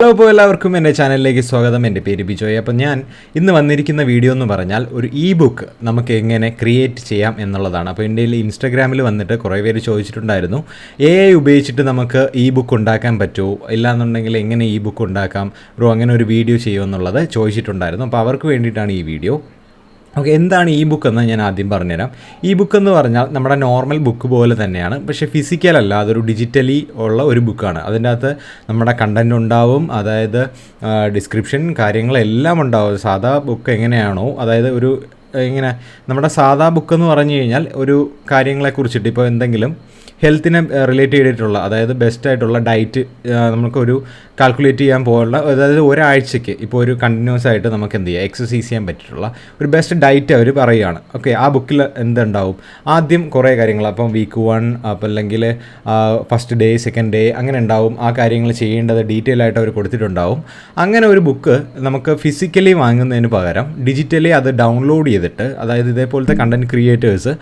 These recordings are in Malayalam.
ഹലോ അപ്പോൾ എല്ലാവർക്കും എൻ്റെ ചാനലിലേക്ക് സ്വാഗതം. എൻ്റെ പേര് ബിജോയ്. അപ്പോൾ ഞാൻ ഇന്ന് വന്നിരിക്കുന്ന വീഡിയോ എന്ന് പറഞ്ഞാൽ ഒരു ഇ ബുക്ക് നമുക്ക് എങ്ങനെ ക്രിയേറ്റ് ചെയ്യാം എന്നുള്ളതാണ്. അപ്പോൾ എൻ്റെ ഇൻസ്റ്റാഗ്രാമിൽ വന്നിട്ട് കുറേ പേര് ചോദിച്ചിട്ടുണ്ടായിരുന്നു, AI ഉപയോഗിച്ചിട്ട് നമുക്ക് ഇ ബുക്ക് ഉണ്ടാക്കാൻ പറ്റുമോ, ഇല്ലാന്നുണ്ടെങ്കിൽ എങ്ങനെ ഇ ബുക്ക് ഉണ്ടാക്കാം ബ്രോ, അങ്ങനെ ഒരു വീഡിയോ ചെയ്യുമെന്നുള്ളത് ചോദിച്ചിട്ടുണ്ടായിരുന്നു. അപ്പോൾ അവർക്ക് വേണ്ടിയിട്ടാണ് ഈ വീഡിയോ. ഓക്കെ, എന്താണ് ഇ ബുക്ക് എന്ന് ഞാൻ ആദ്യം പറഞ്ഞുതരാം. ഇ ബുക്ക് എന്ന് പറഞ്ഞാൽ നമ്മുടെ നോർമൽ ബുക്ക് പോലെ തന്നെയാണ്, പക്ഷേ ഫിസിക്കലല്ല, അതൊരു ഡിജിറ്റലി ഉള്ള ഒരു ബുക്കാണ്. അതിൻ്റെ അകത്ത് നമ്മുടെ കണ്ടൻറ് ഉണ്ടാവും, അതായത് ഡിസ്ക്രിപ്ഷൻ കാര്യങ്ങളെല്ലാം ഉണ്ടാവും. സാധാ ബുക്ക് എങ്ങനെയാണോ, അതായത് ഇങ്ങനെ നമ്മുടെ സാധാ ബുക്ക് എന്ന് പറഞ്ഞു കഴിഞ്ഞാൽ ഒരു കാര്യങ്ങളെക്കുറിച്ചിട്ട്, ഇപ്പോൾ എന്തെങ്കിലും ഹെൽത്തിനെ റിലേറ്റ് ചെയ്തിട്ടുള്ള, അതായത് ബെസ്റ്റായിട്ടുള്ള ഡയറ്റ് നമുക്കൊരു കാൽക്കുലേറ്റ് ചെയ്യാൻ പോകുന്ന, അതായത് ഒരാഴ്ചയ്ക്ക് ഇപ്പോൾ ഒരു കണ്ടിന്യൂസ് ആയിട്ട് നമുക്ക് എന്ത് ചെയ്യാം, എക്സസൈസ് ചെയ്യാൻ പറ്റിയിട്ടുള്ള ഒരു ബെസ്റ്റ് ഡയറ്റ് അവർ പറയുകയാണ്. ഓക്കെ, ആ ബുക്കിൽ എന്തുണ്ടാവും, ആദ്യം കുറേ കാര്യങ്ങൾ, അപ്പം വീക്ക് 1, അപ്പം അല്ലെങ്കിൽ ഫസ്റ്റ് ഡേ, സെക്കൻഡ് ഡേ, അങ്ങനെ ഉണ്ടാവും. ആ കാര്യങ്ങൾ ചെയ്യേണ്ടത് ഡീറ്റെയിൽ ആയിട്ട് അവർ കൊടുത്തിട്ടുണ്ടാവും. അങ്ങനെ ഒരു ബുക്ക് നമുക്ക് ഫിസിക്കലി വാങ്ങുന്നതിന് പകരം ഡിജിറ്റലി അത് ഡൗൺലോഡ് ചെയ്തിട്ട്, അതായത് ഇതേപോലത്തെ കണ്ടൻറ് ക്രിയേറ്റേഴ്സ്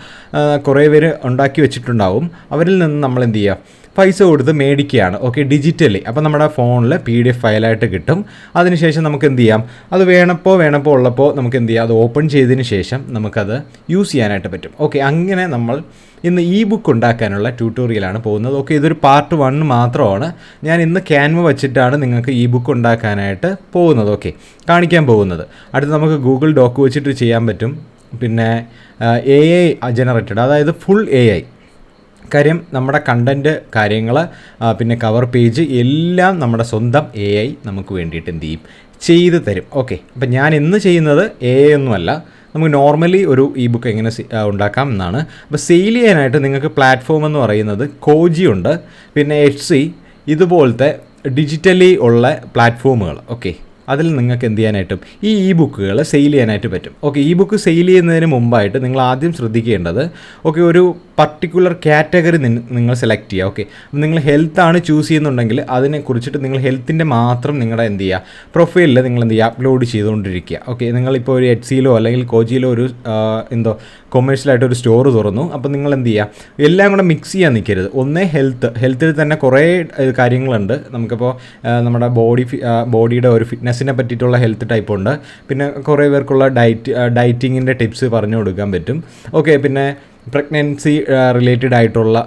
കുറേ പേര് ഉണ്ടാക്കി വെച്ചിട്ടുണ്ടാവും. അവരിൽ നിന്ന് നമ്മൾ എന്ത് ചെയ്യുക, പൈസ കൊടുത്ത് മേടിക്കുകയാണ്. Okay, digitally. അപ്പോൾ നമ്മുടെ ഫോണിൽ PDF ഫയലായിട്ട് കിട്ടും. അതിനുശേഷം നമുക്ക് എന്ത് ചെയ്യാം, അത് വേണപ്പോൾ ഉള്ളപ്പോൾ നമുക്ക് എന്ത് ചെയ്യാം, അത് ഓപ്പൺ ചെയ്തതിന് ശേഷം നമുക്കത് യൂസ് ചെയ്യാനായിട്ട് പറ്റും. ഓക്കെ, അങ്ങനെ നമ്മൾ ഇന്ന് ഇ ബുക്ക് ഉണ്ടാക്കാനുള്ള ട്യൂട്ടോറിയലാണ് പോകുന്നത്. ഓക്കെ, ഇതൊരു പാർട്ട് 1 മാത്രമാണ്. ഞാൻ ഇന്ന് ക്യാൻവ വെച്ചിട്ടാണ് നിങ്ങൾക്ക് ഇ ബുക്ക് ഉണ്ടാക്കാനായിട്ട് പോകുന്നത്. ഓക്കെ, കാണിക്കാൻ പോകുന്നത്. അടുത്ത് നമുക്ക് ഗൂഗിൾ ഡോക്ക് വെച്ചിട്ട് ചെയ്യാൻ പറ്റും. പിന്നെ AI ജനറേറ്റഡ്, അതായത് ഫുൾ AI കാര്യം, നമ്മുടെ കണ്ടൻറ്റ് കാര്യങ്ങൾ, പിന്നെ കവർ പേജ് എല്ലാം നമ്മുടെ സ്വന്തം AI നമുക്ക് വേണ്ടിയിട്ട് എന്ത് ചെയ്ത് തരും. ഓക്കെ, അപ്പം ഞാൻ ഇന്ന് ചെയ്യുന്നത് AI ഒന്നുമല്ല, നമുക്ക് നോർമലി ഒരു ഇ ബുക്ക് എങ്ങനെ ഉണ്ടാക്കാം എന്നാണ്. അപ്പോൾ സെയിൽ ചെയ്യാനായിട്ട് നിങ്ങൾക്ക് പ്ലാറ്റ്ഫോം എന്ന് പറയുന്നത് കോജി ഉണ്ട്, പിന്നെ Etsy, ഇതുപോലത്തെ ഡിജിറ്റലി ഉള്ള പ്ലാറ്റ്ഫോമുകൾ. ഓക്കെ, അതിൽ നിങ്ങൾക്ക് എന്ത് ചെയ്യാനായിട്ടും ഈ ഇ ബുക്കുകൾ സെയിൽ ചെയ്യാനായിട്ട് പറ്റും. ഓക്കെ, ഇ ബുക്ക് സെയിൽ ചെയ്യുന്നതിന് മുമ്പായിട്ട് നിങ്ങൾ ആദ്യം ശ്രദ്ധിക്കേണ്ടത്, ഓക്കെ, ഒരു പർട്ടിക്കുലർ കാറ്റഗറി നിങ്ങൾ സെലക്ട് ചെയ്യുക. ഓക്കെ, നിങ്ങൾ ഹെൽത്താണ് ചൂസ് ചെയ്യുന്നുണ്ടെങ്കിൽ അതിനെക്കുറിച്ചിട്ട് നിങ്ങൾ ഹെൽത്തിൻ്റെ മാത്രം നിങ്ങളുടെ എന്ത് ചെയ്യുക, പ്രൊഫൈലിൽ നിങ്ങൾ എന്ത് ചെയ്യുക, അപ്ലോഡ് ചെയ്തുകൊണ്ടിരിക്കുക. ഓക്കെ, നിങ്ങളിപ്പോൾ ഒരു Etsyയിലോ അല്ലെങ്കിൽ കോജിയിലോ ഒരു കൊമേഴ്ഷ്യലായിട്ടൊരു സ്റ്റോർ തുറന്നു. അപ്പോൾ നിങ്ങൾ എന്ത് ചെയ്യുക, എല്ലാം കൂടെ മിക്സ് ചെയ്യാൻ നിൽക്കരുത്. ഒന്നേ ഹെൽത്തിൽ തന്നെ കുറേ കാര്യങ്ങളുണ്ട്. നമുക്കിപ്പോൾ നമ്മുടെ ബോഡിയുടെ ഒരു ഫിറ്റ്നസ്സിനെ പറ്റിയിട്ടുള്ള ഹെൽത്ത് ടൈപ്പ് ഉണ്ട്. പിന്നെ കുറേ പേർക്കുള്ള ഡയറ്റിങ്ങിൻ്റെ ടിപ്സ് പറഞ്ഞു കൊടുക്കാൻ പറ്റും. ഓക്കെ, പിന്നെ പ്രഗ്നൻസി റിലേറ്റഡ് ആയിട്ടുള്ള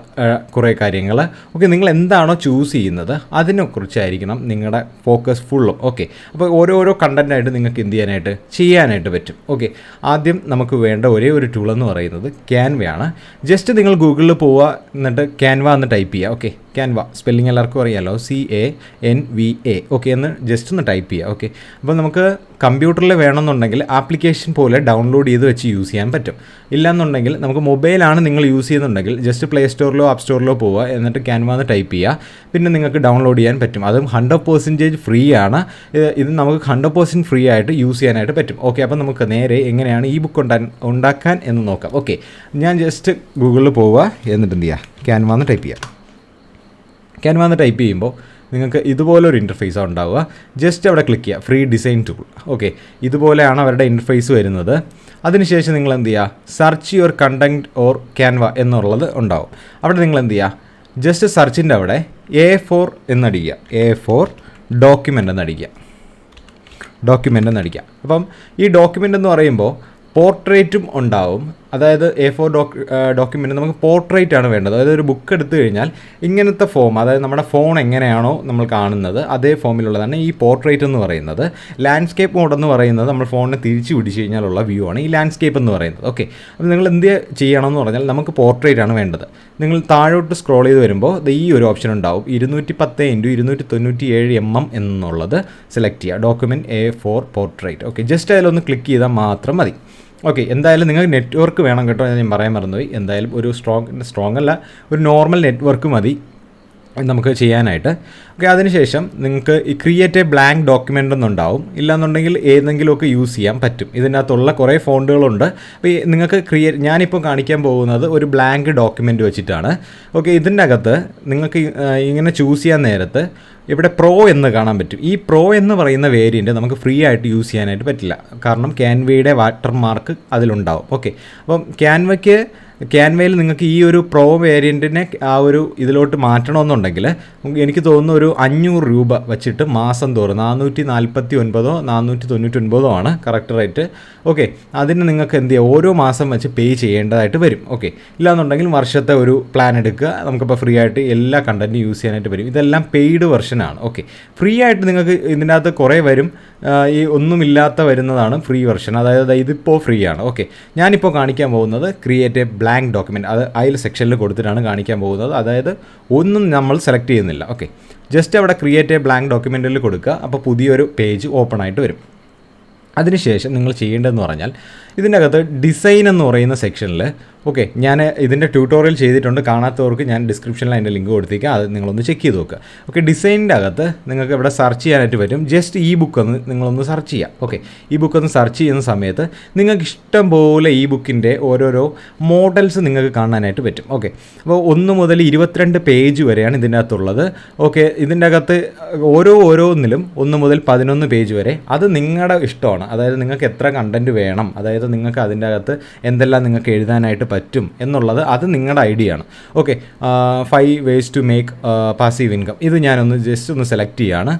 കുറേ കാര്യങ്ങൾ. ഓക്കെ, നിങ്ങൾ എന്താണോ ചൂസ് ചെയ്യുന്നത് അതിനെക്കുറിച്ചായിരിക്കണം നിങ്ങളുടെ ഫോക്കസ് ഫുള്ളും. ഓക്കെ, അപ്പോൾ ഓരോരോ കണ്ടൻറ്റായിട്ട് നിങ്ങൾക്ക് എന്ത് ചെയ്യാനായിട്ട് പറ്റും. ഓക്കെ, ആദ്യം നമുക്ക് വേണ്ട ഒരേ ഒരു ടൂൾ എന്ന് പറയുന്നത് ക്യാൻവയാണ്. ജസ്റ്റ് നിങ്ങൾ ഗൂഗിളിൽ പോവുക, എന്നിട്ട് ക്യാൻവ എന്ന് ടൈപ്പ് ചെയ്യുക. ഓക്കെ, ക്യാൻവ സ്പെല്ലിംഗ് എല്ലാവർക്കും അറിയാമല്ലോ, CANVA. ഓക്കെ, എന്ന് ജസ്റ്റ് ഒന്ന് ടൈപ്പ് ചെയ്യുക. ഓക്കെ, അപ്പോൾ നമുക്ക് കമ്പ്യൂട്ടറിൽ വേണമെന്നുണ്ടെങ്കിൽ ആപ്ലിക്കേഷൻ പോലെ ഡൗൺലോഡ് ചെയ്ത് വെച്ച് യൂസ് ചെയ്യാൻ പറ്റും. ഇല്ലയെന്നുണ്ടെങ്കിൽ നമുക്ക് മൊബൈലാണ് നിങ്ങൾ യൂസ് ചെയ്യുന്നുണ്ടെങ്കിൽ ജസ്റ്റ് പ്ലേ സ്റ്റോറിലോ ആപ്പ് സ്റ്റോറിലോ പോവുക, എന്നിട്ട് ക്യാൻവ എന്ന് ടൈപ്പ് ചെയ്യുക. പിന്നെ നിങ്ങൾക്ക് ഡൗൺലോഡ് ചെയ്യാൻ പറ്റും. അതും 100% ഫ്രീ ആണ്. ഇത് നമുക്ക് 100% ഫ്രീ ആയിട്ട് യൂസ് ചെയ്യാനായിട്ട് പറ്റും. ഓക്കെ, അപ്പോൾ നമുക്ക് നേരെ എങ്ങനെയാണ് ഈ ബുക്ക് ഉണ്ടാക്കാൻ എന്ന് നോക്കാം. ഓക്കെ, ഞാൻ ജസ്റ്റ് ഗൂഗിളിൽ പോവുക, എന്നിട്ട് എന്ത് ചെയ്യുക, ക്യാൻവ എന്ന് ടൈപ്പ് ചെയ്യുക. ക്യാൻവ എന്ന് ടൈപ്പ് ചെയ്യുമ്പോൾ നിങ്ങൾക്ക് ഇതുപോലൊരു ഇൻ്റർഫേസാണ് ഉണ്ടാവുക. ജസ്റ്റ് അവിടെ ക്ലിക്ക് ചെയ്യുക, ഫ്രീ ഡിസൈൻ ടൂൾ. ഓക്കെ, ഇതുപോലെയാണ് അവരുടെ ഇൻ്റർഫേസ് വരുന്നത്. അതിനുശേഷം നിങ്ങൾ എന്ത് ചെയ്യുക, search your content or Canva എന്നുള്ളത് ഉണ്ടാവും. അവിടെ നിങ്ങൾ എന്ത് ചെയ്യുക, ജസ്റ്റ് സെർച്ചിൻ്റെ അവിടെ A4 എന്നടിക്കുക, A4 ഡോക്യുമെൻ്റ് എന്നടിക്കുക. അപ്പം ഈ ഡോക്യുമെൻ്റ് എന്ന് പറയുമ്പോൾ പോർട്രേറ്റും ഉണ്ടാവും. അതായത് A4 ഡോക്യുമെൻറ്റ് നമുക്ക് പോർട്രേറ്റ് ആണ് വേണ്ടത്. അതായത് ഒരു ബുക്ക് എടുത്തു കഴിഞ്ഞാൽ ഇങ്ങനത്തെ ഫോം, അതായത് നമ്മുടെ ഫോൺ എങ്ങനെയാണോ നമ്മൾ കാണുന്നത് അതേ ഫോമിലുള്ളതാണ് ഈ പോർട്രേറ്റ് എന്ന് പറയുന്നത്. ലാൻഡ്സ്കേപ്പ് മോഡ് എന്ന് പറയുന്നത് നമ്മൾ ഫോണിനെ തിരിച്ചു പിടിച്ച് കഴിഞ്ഞാലുള്ള വ്യൂ ആണ് ഈ ലാൻഡ്സ്കേപ്പ് എന്ന് പറയുന്നത്. ഓക്കെ, അപ്പോൾ നിങ്ങൾ എന്ത് ചെയ്യണമെന്ന് പറഞ്ഞാൽ നമുക്ക് പോർട്രേറ്റ് ആണ് വേണ്ടത്. നിങ്ങൾ താഴോട്ട് സ്ക്രോൾ ചെയ്ത് വരുമ്പോൾ ഈ ഒരു ഓപ്ഷൻ ഉണ്ടാവും, 210x297 mm എന്നുള്ളത് സെലക്ട് ചെയ്യുക, document A4 portrait. Okay, just അതിലൊന്ന് ക്ലിക്ക് ചെയ്താൽ മാത്രം മതി. ഓക്കെ, എന്തായാലും നിങ്ങൾക്ക് നെറ്റ്വർക്ക് വേണം കേട്ടോ, ഞാൻ പറയാൻ മറന്നുപോയി. എന്തായാലും ഒരു സ്ട്രോങ് അല്ല, ഒരു നോർമൽ നെറ്റ്വർക്ക് മതി നമുക്ക് ചെയ്യാനായിട്ട്. ഓക്കെ, അതിനുശേഷം നിങ്ങൾക്ക് ഈ ക്രിയേറ്റ് എ ബ്ലാങ്ക് ഡോക്യുമെൻ്റ് ഒന്നുണ്ടാവും. ഇല്ലാന്നുണ്ടെങ്കിൽ ഏതെങ്കിലുമൊക്കെ യൂസ് ചെയ്യാൻ പറ്റും. ഇതിനകത്തുള്ള കുറേ ഫോണ്ടുകളുണ്ട്. അപ്പോൾ നിങ്ങൾക്ക് ഞാനിപ്പോൾ കാണിക്കാൻ പോകുന്നത് ഒരു ബ്ലാങ്ക് ഡോക്യുമെൻ്റ് വെച്ചിട്ടാണ്. ഓക്കെ, ഇതിൻ്റെ അകത്ത് നിങ്ങൾക്ക് ഇങ്ങനെ ചൂസ് ചെയ്യാൻ നേരത്ത് ഇവിടെ പ്രോ എന്ന് കാണാൻ പറ്റും. ഈ പ്രോ എന്ന് പറയുന്ന വേരിയൻറ്റ് നമുക്ക് ഫ്രീ ആയിട്ട് യൂസ് ചെയ്യാനായിട്ട് പറ്റില്ല, കാരണം ക്യാൻവയുടെ വാട്ടർ മാർക്ക് അതിലുണ്ടാവും. ഓക്കെ, അപ്പം ക്യാൻവയ്ക്ക് ക്യാൻവയിൽ നിങ്ങൾക്ക് ഈ ഒരു പ്രോ വേരിയൻറ്റിനെ ആ ഒരു ഇതിലോട്ട് മാറ്റണമെന്നുണ്ടെങ്കിൽ എനിക്ക് തോന്നുന്നു ഒരു 500 രൂപ വെച്ചിട്ട് മാസം തോറും 449 499 ആണ് കറക്റ്റ് റേറ്റ്. ഓക്കെ, അതിന് നിങ്ങൾക്ക് എന്ത് ചെയ്യുക, ഓരോ മാസം വെച്ച് പേ ചെയ്യേണ്ടതായിട്ട് വരും. ഓക്കെ, ഇല്ലാന്നുണ്ടെങ്കിൽ വർഷത്തെ ഒരു പ്ലാൻ എടുക്കുക, നമുക്കിപ്പോൾ ഫ്രീ ആയിട്ട് എല്ലാ കണ്ടൻറ്റും യൂസ് ചെയ്യാനായിട്ട് വരും. ഇതെല്ലാം പെയ്ഡ് വെർഷനാണ്. ഓക്കെ, ഫ്രീ ആയിട്ട് നിങ്ങൾക്ക് ഇതിൻ്റെ അകത്ത് കുറേ വരും. ഈ ഒന്നുമില്ലാത്ത വരുന്നതാണ് ഫ്രീ വെർഷൻ, അതായത് ഇതിപ്പോൾ ഫ്രീ ആണ്. ഓക്കെ, ഞാനിപ്പോൾ കാണിക്കാൻ പോകുന്നത് ക്രിയേറ്റ് എ ബ്ലാങ്ക് ഡോക്യുമെൻറ്റ്, അത് അതിൽ സെക്ഷനിൽ കൊടുത്തിട്ടാണ് കാണിക്കാൻ പോകുന്നത്. അതായത് ഒന്നും നമ്മൾ സെലക്ട് ചെയ്യുന്നില്ല. ഓക്കെ, ജസ്റ്റ് അവിടെ ക്രിയേറ്റ് എ ബ്ലാങ്ക് ഡോക്യുമെൻറ്റിൽ കൊടുക്കുക. അപ്പോൾ പുതിയൊരു പേജ് ഓപ്പൺ ആയിട്ട് വരും. അതിനുശേഷം നിങ്ങൾ ചെയ്യേണ്ടതെന്ന് പറഞ്ഞാൽ ഇതിൻ്റെ അകത്ത് ഡിസൈൻ എന്ന് പറയുന്ന സെക്ഷനിൽ, ഓക്കെ, ഞാൻ ഇതിൻ്റെ ട്യൂട്ടോറിയൽ ചെയ്തിട്ടുണ്ട്, കാണാത്തവർക്ക് ഞാൻ ഡിസ്ക്രിപ്ഷനിൽ അതിൻ്റെ ലിങ്ക് കൊടുത്തേക്കാം, അത് നിങ്ങളൊന്ന് ചെക്ക് ചെയ്ത് നോക്കുക. ഓക്കെ, ഡിസൈനിൻ്റെ അകത്ത് നിങ്ങൾക്ക് ഇവിടെ സെർച്ച് ചെയ്യാനായിട്ട് വരും. ജസ്റ്റ് ഈ ബുക്ക് ഒന്ന് നിങ്ങളൊന്ന് സെർച്ച് ചെയ്യുക. ഓക്കെ, ഈ ബുക്ക് ഒന്ന് സെർച്ച് ചെയ്യുന്ന സമയത്ത് നിങ്ങൾക്ക് ഇഷ്ടം പോലെ ഈ ബുക്കിൻ്റെ ഓരോരോ മോഡൽസ് നിങ്ങൾക്ക് കാണാനായിട്ട് പറ്റും. ഓക്കെ, അപ്പോൾ 1 മുതൽ 22 പേജ് വരെയാണ് ഇതിൻ്റെ അകത്തുള്ളത്. ഓക്കെ, ഇതിൻ്റെ അകത്ത് ഓരോന്നിലും 1 മുതൽ 11 പേജ് വരെ, അത് നിങ്ങളുടെ ഇഷ്ടമാണ്. അതായത് നിങ്ങൾക്ക് എത്ര കണ്ടൻറ്റ് വേണം, അതായത് നിങ്ങൾക്ക് അതിൻ്റെ അകത്ത് എന്തെല്ലാം നിങ്ങൾക്ക് എഴുതാനായിട്ട് പറ്റും എന്നുള്ളത്, അത് നിങ്ങളുടെ ഐഡിയ ആണ്. Okay, 5 ways to make passive income, ഇത് ഞാനൊന്ന് ജസ്റ്റ് ഒന്ന് സെലക്ട് ചെയ്യുകയാണ്.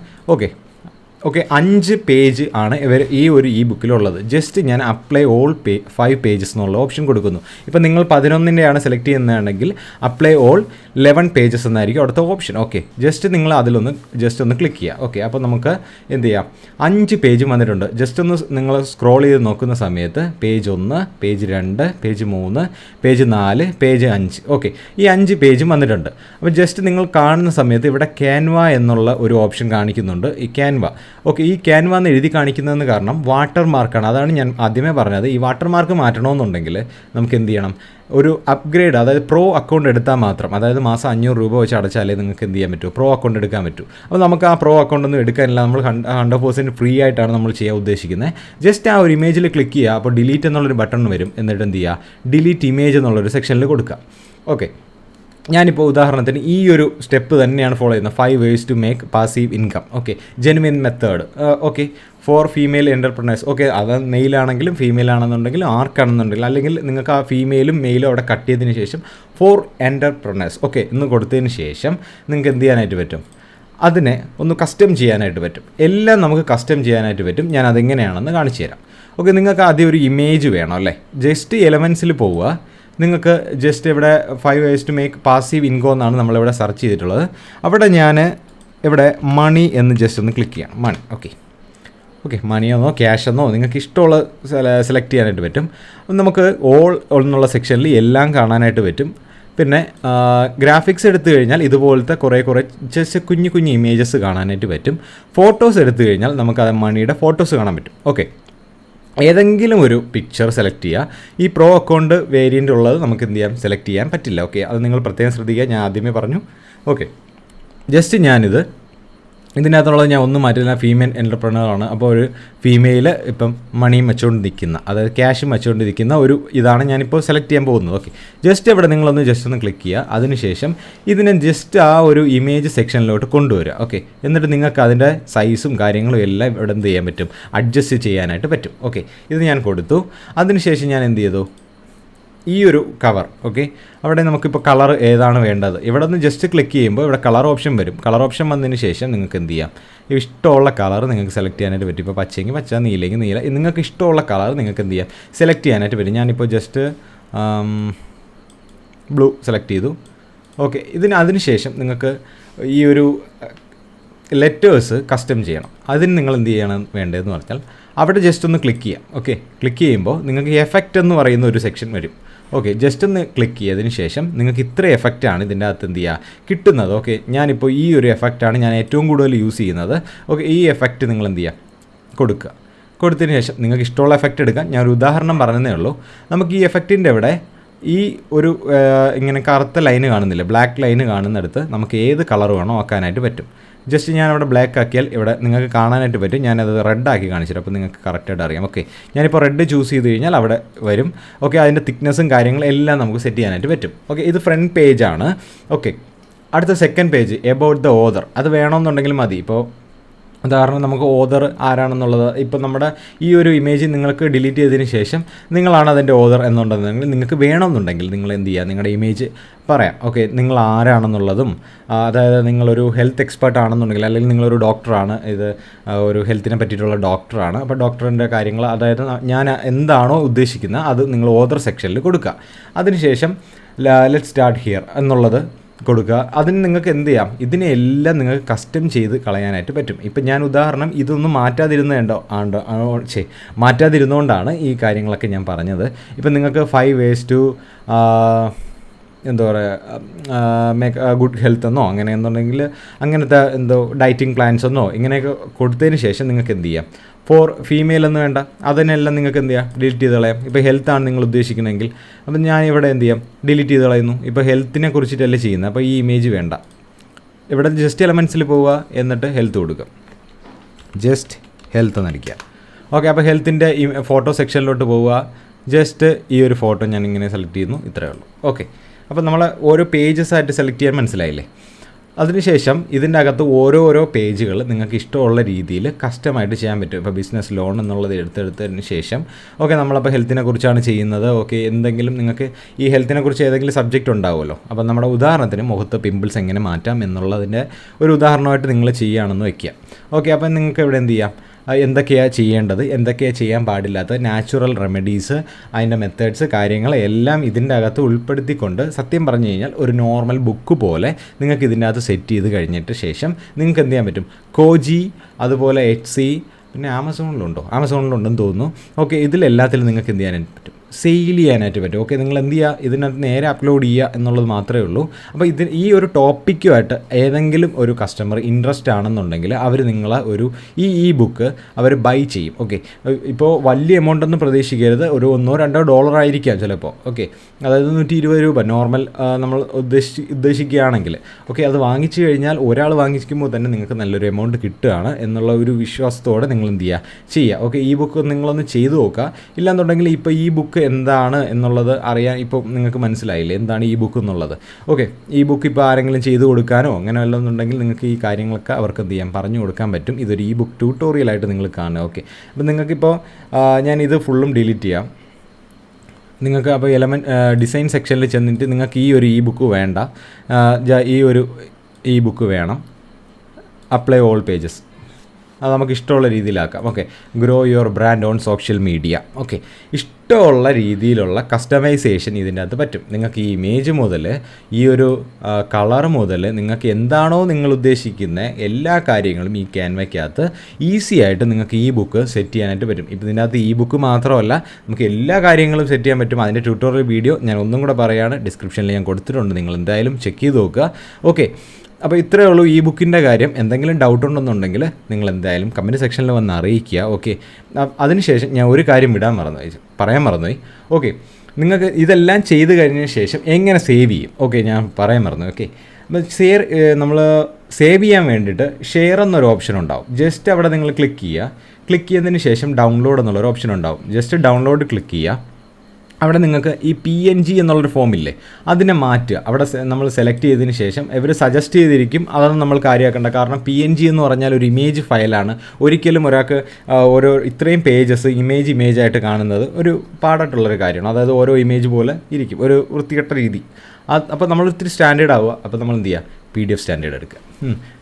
ഓക്കെ, 5 പേജ് ആണ് ഇവർ ഈ ഒരു ഇ ബുക്കിലുള്ളത്. ജസ്റ്റ് ഞാൻ അപ്ലൈ ഓൾ 5 പേജസ് എന്നുള്ള ഓപ്ഷൻ കൊടുക്കുന്നു. ഇപ്പോൾ നിങ്ങൾ 11ൻ്റെയാണ് സെലക്ട് ചെയ്യുന്നതാണെങ്കിൽ അപ്ലൈ ഓൾ 11 പേജസ് എന്നായിരിക്കും അവിടുത്തെ ഓപ്ഷൻ. ഓക്കെ, ജസ്റ്റ് നിങ്ങൾ അതിലൊന്ന് ജസ്റ്റ് ഒന്ന് ക്ലിക്ക് ചെയ്യുക. ഓക്കെ, അപ്പോൾ നമുക്ക് എന്ത് ചെയ്യാം, 5 പേജ് വന്നിട്ടുണ്ട്. ജസ്റ്റ് ഒന്ന് നിങ്ങൾ സ്ക്രോൾ ചെയ്ത് നോക്കുന്ന സമയത്ത് page 1, page 2, page 3, page 4, page 5. Okay, ഈ 5 പേജും വന്നിട്ടുണ്ട്. അപ്പോൾ ജസ്റ്റ് നിങ്ങൾ കാണുന്ന സമയത്ത് ഇവിടെ ക്യാൻവ എന്നുള്ള ഒരു ഓപ്ഷൻ കാണിക്കുന്നുണ്ട്. ഈ ക്യാൻവ, ഓക്കെ, ഈ ക്യാൻവ എന്ന് എഴുതി കാണിക്കുന്നതെന്ന് കാരണം വാട്ടർ മാർക്കാണ്. അതാണ് ഞാൻ ആദ്യമേ പറഞ്ഞത്. ഈ വാട്ടർ മാർക്ക് മാറ്റണമെന്നുണ്ടെങ്കിൽ നമുക്ക് എന്ത് ചെയ്യണം, ഒരു അപ്ഗ്രേഡ്, അതായത് പ്രോ അക്കൗണ്ട് എടുത്താൽ മാത്രം, അതായത് മാസം 500 രൂപ വെച്ച് അടച്ചാലേ നിങ്ങൾക്ക് എന്ത് ചെയ്യാൻ പറ്റൂ, പ്രോ അക്കൗണ്ട് എടുക്കാൻ പറ്റൂ. അപ്പോൾ നമുക്ക് ആ പ്രോ അക്കൗണ്ട് ഒന്നും എടുക്കാനില്ല, നമ്മൾ 100% ഫ്രീ ആയിട്ടാണ് നമ്മൾ ചെയ്യാൻ ഉദ്ദേശിക്കുന്നത്. ജസ്റ്റ് ആ ഒരു ഇമേജിൽ ക്ലിക്ക് ചെയ്യുക. അപ്പോൾ ഡിലീറ്റ് എന്നുള്ളൊരു ബട്ടൺ വരും. എന്നിട്ട് എന്ത് ചെയ്യുക, ഡിലീറ്റ് ഇമേജ് എന്നുള്ളൊരു സെക്ഷനിൽ കൊടുക്കുക. ഓക്കെ, ഞാനിപ്പോൾ ഉദാഹരണത്തിന് ഈ ഒരു സ്റ്റെപ്പ് തന്നെയാണ് ഫോളോ ചെയ്യുന്നത്. 5 ways to make passive income. Okay, genuine method. Okay, four female entrepreneurs. Okay, അത് മെയിലാണെങ്കിലും ഫീമെയിൽ ആണെന്നുണ്ടെങ്കിലും ആർക്കാണെന്നുണ്ടെങ്കിലും, അല്ലെങ്കിൽ നിങ്ങൾക്ക് ആ ഫീമെയിലും മെയിലും അവിടെ കട്ട് ചെയ്തതിന് ശേഷം ഫോർ എൻ്റർപ്രണേഴ്സ്, ഓക്കെ, എന്ന് കൊടുത്തതിന് ശേഷം നിങ്ങൾക്ക് എന്ത് ചെയ്യാനായിട്ട് പറ്റും, അതിനെ ഒന്ന് കസ്റ്റം ചെയ്യാനായിട്ട് പറ്റും. എല്ലാം നമുക്ക് കസ്റ്റം ചെയ്യാനായിട്ട് പറ്റും. ഞാൻ അതെങ്ങനെയാണെന്ന് കാണിച്ചു തരാം. ഓക്കെ, നിങ്ങൾക്ക് ആദ്യം ഒരു ഇമേജ് വേണം അല്ലേ. ജസ്റ്റ് എലമെൻസിൽ പോവുക. നിങ്ങൾക്ക് ജസ്റ്റ് ഇവിടെ 5 ways to make passive income എന്നാണ് നമ്മളിവിടെ സെർച്ച് ചെയ്തിട്ടുള്ളത്. അവിടെ ഞാൻ ഇവിടെ മണി എന്ന് ജസ്റ്റ് ഒന്ന് ക്ലിക്ക് ചെയ്യാം. മണി. ഓക്കെ, മണിയെന്നോ ക്യാഷ് എന്നോ നിങ്ങൾക്ക് ഇഷ്ടമുള്ള സെലക്ട് ചെയ്യാനായിട്ട് പറ്റും. നമുക്ക് ഓൾ എന്നുള്ള സെക്ഷനിൽ എല്ലാം കാണാനായിട്ട് പറ്റും. പിന്നെ ഗ്രാഫിക്സ് എടുത്തു കഴിഞ്ഞാൽ ഇതുപോലത്തെ കുറേ ജസ്റ്റ് കുഞ്ഞു ഇമേജസ് കാണാനായിട്ട് പറ്റും. ഫോട്ടോസ് എടുത്തു കഴിഞ്ഞാൽ നമുക്കത് മണിയുടെ ഫോട്ടോസ് കാണാൻ പറ്റും. ഓക്കെ, ഏതെങ്കിലും ഒരു പിക്ചർ സെലക്ട് ചെയ്യുക. ഈ പ്രോ അക്കൗണ്ട് വേരിയൻ്റ് ഉള്ളത് നമുക്ക് എന്ത് ചെയ്യാം, സെലക്ട് ചെയ്യാൻ പറ്റില്ല. ഓക്കെ, അത് നിങ്ങൾ പ്രത്യേകം ശ്രദ്ധിക്കുക, ഞാൻ ആദ്യമേ പറഞ്ഞു. ഓക്കെ, ജസ്റ്റ് ഞാനിത് ഇതിനകത്തുള്ളത് ഞാൻ ഒന്നും മാറ്റില്ല, ഫീമെയിൽ എൻ്റർപ്രണറാണ്. അപ്പോൾ ഒരു ഫീമെയിൽ ഇപ്പം മണിയും വെച്ചുകൊണ്ട് നിൽക്കുന്ന, അതായത് ക്യാഷും വെച്ചുകൊണ്ട് നിൽക്കുന്ന ഒരു ഇതാണ് ഞാനിപ്പോൾ സെലക്ട് ചെയ്യാൻ പോകുന്നത്. ഓക്കെ, ജസ്റ്റ് ഇവിടെ നിങ്ങളൊന്ന് ജസ്റ്റ് ഒന്ന് ക്ലിക്ക് ചെയ്യുക. അതിനുശേഷം ഇതിനെ ജസ്റ്റ് ആ ഒരു ഇമേജ് സെക്ഷനിലോട്ട് കൊണ്ടുവരിക. ഓക്കെ, എന്നിട്ട് നിങ്ങൾക്ക് അതിൻ്റെ സൈസും കാര്യങ്ങളും എല്ലാം ഇവിടെ എന്ത് ചെയ്യാൻ പറ്റും, അഡ്ജസ്റ്റ് ചെയ്യാനായിട്ട് പറ്റും. ഓക്കെ, ഇത് ഞാൻ കൊടുത്തു. അതിനുശേഷം ഞാൻ എന്ത് ചെയ്തു, ഈ ഒരു കവർ. ഓക്കെ, അവിടെ നമുക്കിപ്പോൾ കളർ ഏതാണ് വേണ്ടത്, ഇവിടെ നിന്ന് ജസ്റ്റ് ക്ലിക്ക് ചെയ്യുമ്പോൾ ഇവിടെ കളർ ഓപ്ഷൻ വരും. കളർ ഓപ്ഷൻ വന്നതിന് ശേഷം നിങ്ങൾക്ക് എന്ത് ചെയ്യാം, ഇഷ്ടമുള്ള കളർ നിങ്ങൾക്ക് സെലക്ട് ചെയ്യാനായിട്ട് പറ്റും. ഇപ്പോൾ പച്ചയെങ്കിൽ പച്ച, നീലെങ്കിൽ നീല, നിങ്ങൾക്ക് ഇഷ്ടമുള്ള കളർ നിങ്ങൾക്ക് എന്ത് ചെയ്യാം, സെലക്ട് ചെയ്യാനായിട്ട് പറ്റും. ഞാനിപ്പോൾ ജസ്റ്റ് ബ്ലൂ സെലക്ട് ചെയ്തു. ഓക്കെ, അതിനുശേഷം നിങ്ങൾക്ക് ഈ ഒരു ലെറ്റേഴ്സ് കസ്റ്റം ചെയ്യണം. അതിന് നിങ്ങൾ എന്ത് ചെയ്യണം വേണ്ടതെന്ന് പറഞ്ഞാൽ അവിടെ ജസ്റ്റ് ഒന്ന് ക്ലിക്ക് ചെയ്യാം. ഓക്കെ, ക്ലിക്ക് ചെയ്യുമ്പോൾ നിങ്ങൾക്ക് എഫക്റ്റ് എന്ന് പറയുന്ന ഒരു സെക്ഷൻ വരും. ഓക്കെ, ജസ്റ്റ് ഒന്ന് ക്ലിക്ക് ചെയ്തതിന് ശേഷം നിങ്ങൾക്ക് ഇത്ര എഫക്റ്റാണ് ഇതിൻ്റെ അകത്ത് എന്ത് ചെയ്യുക കിട്ടുന്നത്. ഓക്കെ, ഞാനിപ്പോൾ ഈ ഒരു എഫക്റ്റാണ് ഞാൻ ഏറ്റവും കൂടുതൽ യൂസ് ചെയ്യുന്നത്. ഓക്കെ, ഈ എഫക്റ്റ് നിങ്ങൾ എന്ത് ചെയ്യുക, കൊടുത്തതിന് ശേഷം നിങ്ങൾക്ക് ഇഷ്ടമുള്ള എഫക്റ്റ് എടുക്കാം. ഞാനൊരു ഉദാഹരണം പറഞ്ഞതേ ഉള്ളൂ. നമുക്ക് ഈ എഫക്റ്റിൻ്റെ ഇവിടെ ഈ ഒരു ഇങ്ങനെ കറുത്ത ലൈന് കാണുന്നില്ല, ബ്ലാക്ക് ലൈന് കാണുന്നിടത്ത് നമുക്ക് ഏത് കളർ വേണോ ആക്കാനായിട്ട് പറ്റും. ജസ്റ്റ് ഞാനവിടെ ബ്ലാക്ക് ആക്കിയാൽ ഇവിടെ നിങ്ങൾക്ക് കാണാനായിട്ട് പറ്റും. ഞാനത് റെഡ് ആക്കി കാണിച്ചിട്ട് അപ്പോൾ നിങ്ങൾക്ക് കറക്റ്റായിട്ട് അറിയാം. ഓക്കെ, ഞാനിപ്പോൾ റെഡ് ചൂസ് ചെയ്ത് കഴിഞ്ഞാൽ അവിടെ വരും. ഓക്കെ, അതിൻ്റെ തിക്നെസ്സും കാര്യങ്ങളും എല്ലാം നമുക്ക് സെറ്റ് ചെയ്യാനായിട്ട് പറ്റും. ഓക്കെ, ഇത് ഫ്രണ്ട് പേജാണ്. ഓക്കെ, അടുത്ത second page about the author, അത് വേണമെന്നുണ്ടെങ്കിൽ മതി. ഇപ്പോൾ ഉദാഹരണം നമുക്ക് ഓതർ ആരാണെന്നുള്ളത് ഇപ്പോൾ നമ്മുടെ ഈ ഒരു ഇമേജ് നിങ്ങൾക്ക് ഡിലീറ്റ് ചെയ്തതിന് ശേഷം നിങ്ങളാണ് അതിൻ്റെ ഓതർ എന്നുണ്ടെങ്കിൽ നിങ്ങൾക്ക് വേണമെന്നുണ്ടെങ്കിൽ നിങ്ങൾ എന്ത് ചെയ്യുക, നിങ്ങളുടെ ഇമേജ് പറയാം. ഓക്കെ, നിങ്ങൾ ആരാണെന്നുള്ളതും, അതായത് നിങ്ങളൊരു ഹെൽത്ത് എക്സ്പേർട്ട് ആണെന്നുണ്ടെങ്കിൽ, അല്ലെങ്കിൽ നിങ്ങളൊരു ഡോക്ടറാണ്, ഇത് ഒരു ഹെൽത്തിനെ പറ്റിയിട്ടുള്ള ഡോക്ടറാണ്, അപ്പോൾ ഡോക്ടറിൻ്റെ കാര്യങ്ങൾ, അതായത് ഞാൻ എന്താണോ ഉദ്ദേശിക്കുന്നത് അത് നിങ്ങൾ ഓതർ സെക്ഷനിൽ കൊടുക്കുക. അതിനുശേഷം ലെറ്റ് സ്റ്റാർട്ട് ഹിയർ എന്നുള്ളത് കൊടുക്കുക. അതിന് നിങ്ങൾക്ക് എന്ത് ചെയ്യാം, ഇതിനെല്ലാം നിങ്ങൾക്ക് കസ്റ്റം ചെയ്ത് കളയാനായിട്ട് പറ്റും. ഇപ്പം ഞാൻ ഉദാഹരണം ഇതൊന്നും മാറ്റാതിരുന്നുകൊണ്ടാണ് ഈ കാര്യങ്ങളൊക്കെ ഞാൻ പറഞ്ഞത്. ഇപ്പം നിങ്ങൾക്ക് 5 ways to എന്താ പറയുക മേക്ക് ഗുഡ് ഹെൽത്ത് എന്നോ അങ്ങനെ എന്നുണ്ടെങ്കിൽ അങ്ങനത്തെ ഡയറ്റിംഗ് പ്ലാൻസ് എന്നോ ഇങ്ങനെയൊക്കെ കൊടുത്തതിന് ശേഷം നിങ്ങൾക്ക് എന്ത് ചെയ്യാം, ഫോർ ഫീമെയിൽ എന്ന് വേണ്ട, അതിനെല്ലാം നിങ്ങൾക്ക് എന്ത് ചെയ്യാം, ഡിലീറ്റ് ചെയ്ത് കളയാം. ഇപ്പോൾ ഹെൽത്താണ് നിങ്ങൾ ഉദ്ദേശിക്കുന്നതെങ്കിൽ അപ്പം ഞാൻ ഇവിടെ എന്ത് ചെയ്യാം, ഡിലീറ്റ് ചെയ്ത് കളയുന്നു. ഇപ്പോൾ ഹെൽത്തിനെ കുറിച്ചിട്ടല്ലേ ചെയ്യുന്നത്, അപ്പോൾ ഈ ഇമേജ് വേണ്ട. ഇവിടെ ജസ്റ്റ് എലമെൻറ്റ്സിൽ പോവുക, എന്നിട്ട് ഹെൽത്ത് കൊടുക്കുക, ജസ്റ്റ് ഹെൽത്ത് എന്നടിക്കുക. ഓക്കെ, അപ്പോൾ ഹെൽത്തിൻ്റെ ഈ ഫോട്ടോ സെക്ഷനിലോട്ട് പോവുക, ജസ്റ്റ് ഈ ഒരു ഫോട്ടോ ഞാൻ ഇങ്ങനെ സെലക്ട് ചെയ്യുന്നു, ഇത്രയേ ഉള്ളൂ. ഓക്കെ, അപ്പോൾ നമ്മൾ ഓരോ പേജസ് ആയിട്ട് സെലക്ട് ചെയ്യാൻ മനസ്സിലായില്ലേ. അതിനുശേഷം ഇതിൻ്റെ അകത്ത് ഓരോരോ പേജുകൾ നിങ്ങൾക്ക് ഇഷ്ടമുള്ള രീതിയിൽ കസ്റ്റമായിട്ട് ചെയ്യാൻ പറ്റും. ഇപ്പോൾ ബിസിനസ് ലോൺ എന്നുള്ളത് എടുത്തതിന് ശേഷം ഓക്കെ, നമ്മളപ്പോൾ ഹെൽത്തിനെ കുറിച്ചാണ് ചെയ്യുന്നത്. ഓക്കെ, എന്തെങ്കിലും നിങ്ങൾക്ക് ഈ ഹെൽത്തിനെ കുറിച്ച് ഏതെങ്കിലും സബ്ജക്റ്റ് ഉണ്ടാവുമല്ലോ. അപ്പോൾ നമ്മുടെ ഉദാഹരണത്തിന് മുഖത്ത് പിമ്പിൾസ് എങ്ങനെ മാറ്റാം എന്നുള്ളതിൻ്റെ ഒരു ഉദാഹരണമായിട്ട് നിങ്ങൾ ചെയ്യുകയാണെന്ന് വയ്ക്കുക. ഓക്കെ, അപ്പം നിങ്ങൾക്ക് ഇവിടെ എന്ത് ചെയ്യാം, എന്തൊക്കെയാണ് ചെയ്യേണ്ടത്, എന്തൊക്കെയാണ് ചെയ്യാൻ പാടില്ലാത്തത്, നാച്ചുറൽ റെമഡീസ്, അതിൻ്റെ മെത്തേഡ്സ്, കാര്യങ്ങൾ എല്ലാം ഇതിൻ്റെ അകത്ത് ഉൾപ്പെടുത്തിക്കൊണ്ട് സത്യം പറഞ്ഞു കഴിഞ്ഞാൽ ഒരു നോർമൽ ബുക്ക് പോലെ നിങ്ങൾക്ക് ഇതിൻ്റെ അകത്ത് സെറ്റ് ചെയ്ത് കഴിഞ്ഞിട്ട് ശേഷം നിങ്ങൾക്ക് എന്ത് ചെയ്യാൻ പറ്റും, കോജി, അതുപോലെ എറ്റ്സി, പിന്നെ ആമസോണിലുണ്ടെന്ന് തോന്നുന്നു. ഓക്കെ, ഇതിലെല്ലാത്തിലും നിങ്ങൾക്ക് എന്ത് ചെയ്യാനായിട്ട് പറ്റും, സെയിൽ ചെയ്യാനായിട്ട് പറ്റും. ഓക്കെ, നിങ്ങൾ എന്ത് ചെയ്യുക, ഇതിനകത്ത് നേരെ അപ്ലോഡ് ചെയ്യുക എന്നുള്ളത് മാത്രമേ ഉള്ളൂ. അപ്പോൾ ഈ ഒരു ടോപ്പിക്കുമായിട്ട് ഏതെങ്കിലും ഒരു കസ്റ്റമർ ഇൻട്രസ്റ്റ് ആണെന്നുണ്ടെങ്കിൽ അവർ നിങ്ങളെ ഈ ബുക്ക് അവർ ബൈ ചെയ്യും. ഓക്കെ, ഇപ്പോൾ വലിയ എമൗണ്ട് ഒന്നും പ്രതീക്ഷിക്കരുത്, ഒരു $1-2 ആയിരിക്കാം ചിലപ്പോൾ. ഓക്കെ, അതായത് 120 രൂപ നോർമൽ നമ്മൾ ഉദ്ദേശിക്കുകയാണെങ്കിൽ. ഓക്കെ, അത് വാങ്ങിച്ചു കഴിഞ്ഞാൽ ഒരാൾ വാങ്ങിക്കുമ്പോൾ തന്നെ നിങ്ങൾക്ക് നല്ലൊരു എമൗണ്ട് കിട്ടുകയാണ് എന്നുള്ള ഒരു വിശ്വാസത്തോടെ നിങ്ങൾ എന്ത് ചെയ്യുക. ഓക്കെ, ഈ ബുക്ക് നിങ്ങളൊന്ന് ചെയ്തു നോക്കുക. ഇല്ലാന്നുണ്ടെങ്കിൽ ഇപ്പോൾ ഈ ബുക്ക് എന്താണ് എന്നുള്ളത് അറിയാൻ ഇപ്പോൾ നിങ്ങൾക്ക് മനസ്സിലായില്ലേ എന്താണ് ഈ ബുക്ക് എന്നുള്ളത്. ഓക്കെ, ഈ ബുക്ക് ഇപ്പോൾ ആരെങ്കിലും ചെയ്തു കൊടുക്കാനോ അങ്ങനെ വല്ലതുണ്ടെങ്കിൽ നിങ്ങൾക്ക് ഈ കാര്യങ്ങളൊക്കെ അവർക്ക് എന്ത് ചെയ്യാം, പറഞ്ഞു കൊടുക്കാൻ പറ്റും. ഇതൊരു ഈ ബുക്ക് ട്യൂട്ടോറിയലായിട്ട് നിങ്ങൾ കാണുക. ഓക്കെ, അപ്പോൾ നിങ്ങൾക്കിപ്പോൾ ഞാനിത് ഫുള്ളും ഡിലീറ്റ് ചെയ്യാം. നിങ്ങൾക്ക് അപ്പോൾ ഡിസൈൻ സെക്ഷനിൽ ചെന്നിട്ട് നിങ്ങൾക്ക് ഈ ഒരു ഈ ബുക്ക് വേണ്ട, ഈ ബുക്ക് വേണം, അപ്ലൈ ഓൾ പേജസ്, അത് നമുക്ക് ഇഷ്ടമുള്ള രീതിയിലാക്കാം. Okay, grow your brand on social media. Okay, ഇഷ്ടമുള്ള രീതിയിലുള്ള കസ്റ്റമൈസേഷൻ ഇതിൻ്റെ അകത്ത് പറ്റും. നിങ്ങൾക്ക് ഈ ഇമേജ് മുതൽ ഈ ഒരു കളർ മുതൽ നിങ്ങൾക്ക് എന്താണോ നിങ്ങൾ ഉദ്ദേശിക്കുന്ന എല്ലാ കാര്യങ്ങളും ഈ ക്യാൻവയ്ക്കകത്ത് ഈസി ആയിട്ട് നിങ്ങൾക്ക് ഈ ബുക്ക് സെറ്റ് ചെയ്യാനായിട്ട് പറ്റും. ഇപ്പോൾ ഇതിൻ്റെ അകത്ത് ഈ ബുക്ക് മാത്രമല്ല, നമുക്ക് എല്ലാ കാര്യങ്ങളും സെറ്റ് ചെയ്യാൻ പറ്റും. അതിൻ്റെ ട്യൂട്ടോറിയൽ വീഡിയോ ഞാൻ ഒന്നും കൂടെ പറയുകയാണ്, ഡിസ്ക്രിപ്ഷനിൽ ഞാൻ കൊടുത്തിട്ടുണ്ട്, നിങ്ങൾ എന്തായാലും ചെക്ക് ചെയ്ത് നോക്കുക. ഓക്കെ, അപ്പോൾ ഇത്രയേ ഉള്ളൂ ഈ ബുക്കിൻ്റെ കാര്യം. എന്തെങ്കിലും ഡൗട്ട് ഉണ്ടെന്നുണ്ടെങ്കിൽ നിങ്ങൾ എന്തായാലും കമൻറ്റ് സെക്ഷനിൽ വന്ന് അറിയിക്കുക. ഓക്കെ, അതിനുശേഷം ഞാൻ ഒരു കാര്യം പറയാൻ മറന്നുപോയി. ഓക്കെ, നിങ്ങൾക്ക് ഇതെല്ലാം ചെയ്ത് കഴിഞ്ഞതിന് ശേഷം എങ്ങനെ സേവ് ചെയ്യും, ഓക്കെ ഞാൻ പറയാൻ മറന്നു. ഓക്കെ, അപ്പോൾ നമ്മൾ സേവ് ചെയ്യാൻ വേണ്ടിയിട്ട് ഷെയർ എന്നൊരു ഓപ്ഷൻ ഉണ്ടാവും. ജസ്റ്റ് അവിടെ നിങ്ങൾ ക്ലിക്ക് ചെയ്തതിന് ശേഷം ഡൗൺലോഡ് എന്നുള്ളൊരു ഓപ്ഷൻ ഉണ്ടാവും. ജസ്റ്റ് ഡൗൺലോഡ് ക്ലിക്ക് ചെയ്യുക. അവിടെ നിങ്ങൾക്ക് ഈ PNG എന്നുള്ളൊരു ഫോമില്ലേ അതിനെ മാറ്റുക. അവിടെ നമ്മൾ സെലക്ട് ചെയ്തതിന് ശേഷം ഇവർ സജസ്റ്റ് ചെയ്തിരിക്കും, അതൊന്നും നമ്മൾ കാര്യമാക്കേണ്ട. കാരണം PNG എന്ന് പറഞ്ഞാൽ ഒരു ഇമേജ് ഫയലാണ്. ഒരിക്കലും ഒരാൾക്ക് ഇത്രയും പേജസ് ഇമേജ് ആയിട്ട് കാണുന്നത് ഒരു പാടായിട്ടുള്ളൊരു കാര്യമാണ്. അതായത് ഓരോ ഇമേജ് പോലെ ഇരിക്കും, ഒരു വൃത്തികെട്ട രീതി. അപ്പോൾ നമ്മൾ ഇത്തിരി സ്റ്റാൻഡേർഡ് ആവുക. അപ്പോൾ നമ്മൾ എന്ത് ചെയ്യുക, PDF സ്റ്റാൻഡേർഡ് എടുക്കുക.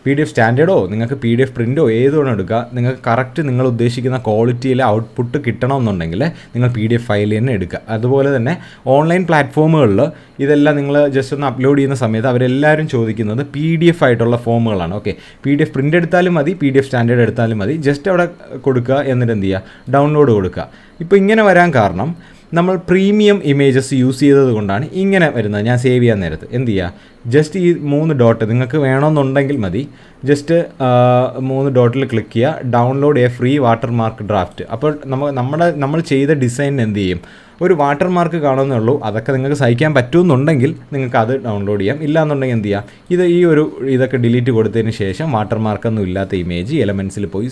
PDF സ്റ്റാൻഡേർഡോ നിങ്ങൾക്ക് PDF പ്രിൻറ്റോ ഏതുവേണം എടുക്കുക. നിങ്ങൾക്ക് കറക്റ്റ് നിങ്ങൾ ഉദ്ദേശിക്കുന്ന ക്വാളിറ്റിയിലെ ഔട്ട്പുട്ട് കിട്ടണമെന്നുണ്ടെങ്കിൽ നിങ്ങൾ PDF ഫയൽ തന്നെ എടുക്കുക. അതുപോലെ തന്നെ ഓൺലൈൻ പ്ലാറ്റ്ഫോമുകളിൽ ഇതെല്ലാം നിങ്ങൾ ജസ്റ്റ് ഒന്ന് അപ്ലോഡ് ചെയ്യുന്ന സമയത്ത് അവരെല്ലാവരും ചോദിക്കുന്നത് PDF ആയിട്ടുള്ള ഫോമുകളാണ്. ഓക്കെ, PDF പ്രിൻ്റ് എടുത്താലും മതി, PDF സ്റ്റാൻഡേർഡ് എടുത്താലും മതി. ജസ്റ്റ് അവിടെ കൊടുക്കുക, എന്നിട്ട് എന്ത് ചെയ്യുക, ഡൗൺലോഡ് കൊടുക്കുക. ഇപ്പോൾ ഇങ്ങനെ വരാൻ കാരണം നമ്മൾ പ്രീമിയം ഇമേജസ് യൂസ് ചെയ്തത് കൊണ്ടാണ് ഇങ്ങനെ വരുന്നത്. ഞാൻ സേവ് ചെയ്യാൻ നേരത്ത് എന്ത് ചെയ്യുക, ജസ്റ്റ് ഈ 3 ഡോട്ട് നിങ്ങൾക്ക് വേണമെന്നുണ്ടെങ്കിൽ മതി. ജസ്റ്റ് 3 ഡോട്ടിൽ ക്ലിക്ക് ചെയ്യുക, download A free watermark draft. അപ്പോൾ നമ്മൾ ചെയ്ത ഡിസൈൻ എന്ത് ചെയ്യും, ഒരു വാട്ടർമാർക്ക് കാണുന്നേ ഉള്ളൂ. അതൊക്കെ നിങ്ങൾക്ക് സഹിക്കാൻ പറ്റുമെന്നുണ്ടെങ്കിൽ നിങ്ങൾക്ക് അത് ഡൗൺലോഡ് ചെയ്യാം. ഇല്ലാന്നുണ്ടെങ്കിൽ എന്ത് ചെയ്യാം, ഇതൊക്കെ ഡിലീറ്റ് കൊടുത്തതിന് ശേഷം വാട്ടർമാർക്കൊന്നും ഇല്ലാത്ത ഇമേജ് എലമെൻറ്റ്സിൽ പോയി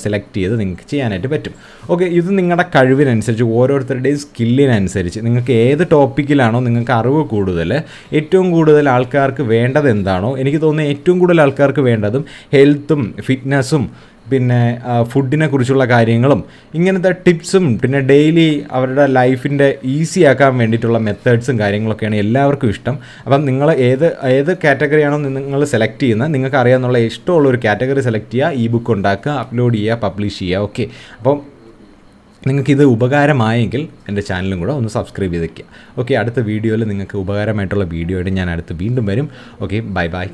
സെലക്ട് ചെയ്ത് നിങ്ങൾക്ക് ചെയ്യാനായിട്ട് പറ്റും. ഓക്കെ, ഇത് നിങ്ങളുടെ കഴിവിനനുസരിച്ച് ഓരോരുത്തരുടെയും സ്കില്ലിനനുസരിച്ച് നിങ്ങൾക്ക് ഏത് ടോപ്പിക്കിലാണോ നിങ്ങൾക്ക് അറിവ് കൂടുതൽ, ഏറ്റവും കൂടുതൽ ആൾക്കാർക്ക് വേണ്ടത് എന്താണോ, എനിക്ക് തോന്നുന്നത് ഏറ്റവും കൂടുതൽ ആൾക്കാർക്ക് വേണ്ടതും ഹെൽത്തും ഫിറ്റ്നസ്സും പിന്നെ ഫുഡിനെ കുറിച്ചുള്ള കാര്യങ്ങളും ഇങ്ങനത്തെ ടിപ്സും പിന്നെ ഡെയിലി അവരുടെ ലൈഫിൻ്റെ ഈസി ആക്കാൻ വേണ്ടിയിട്ടുള്ള മെത്തേഡ്സും കാര്യങ്ങളൊക്കെയാണ് എല്ലാവർക്കും ഇഷ്ടം. അപ്പം നിങ്ങൾ ഏത് കാറ്റഗറിയാണോ നിങ്ങൾ സെലക്ട് ചെയ്യുന്നത്, നിങ്ങൾക്ക് അറിയാമെന്നുള്ള ഇഷ്ടമുള്ള ഒരു കാറ്റഗറി സെലക്ട് ചെയ്യുക, ഇ ബുക്ക് ഉണ്ടാക്കുക, അപ്ലോഡ് ചെയ്യുക, പബ്ലിഷ് ചെയ്യുക. ഓക്കെ, അപ്പം നിങ്ങൾക്കിത് ഉപകാരമായെങ്കിൽ എൻ്റെ ചാനലും കൂടെ ഒന്ന് സബ്സ്ക്രൈബ് ചെയ്ത് വയ്ക്കുക. ഓക്കെ, അടുത്ത വീഡിയോയിൽ നിങ്ങൾക്ക് ഉപകാരമായിട്ടുള്ള വീഡിയോ ആയിട്ട് ഞാൻ അടുത്ത് വീണ്ടും വരും. Okay, bye bye.